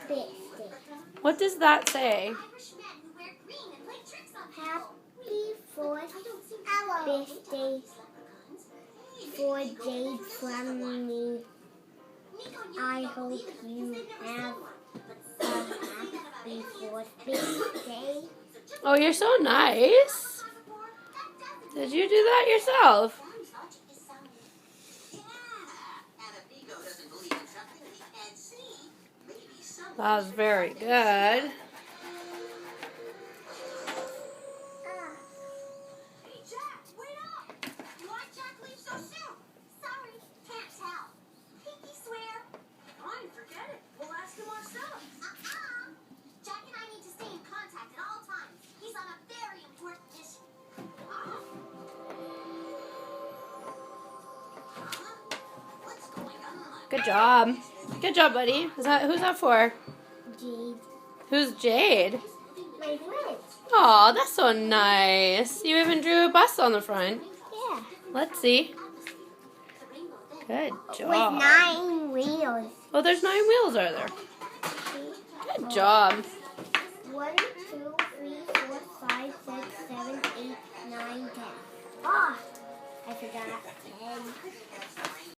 birthday. What does that say? Happy 4th birthday for Jade from me. I hope you have a happy 4th birthday. Oh, you're so nice. Did you do that yourself? That was very good. Good job. Good job, buddy. Who's that for? Jade. Who's Jade? My friend. Aw, that's so nice. You even drew a bus on the front. Yeah. Let's see. Good job. With 9 wheels. Oh, there's 9 wheels, are there? Good job. 1,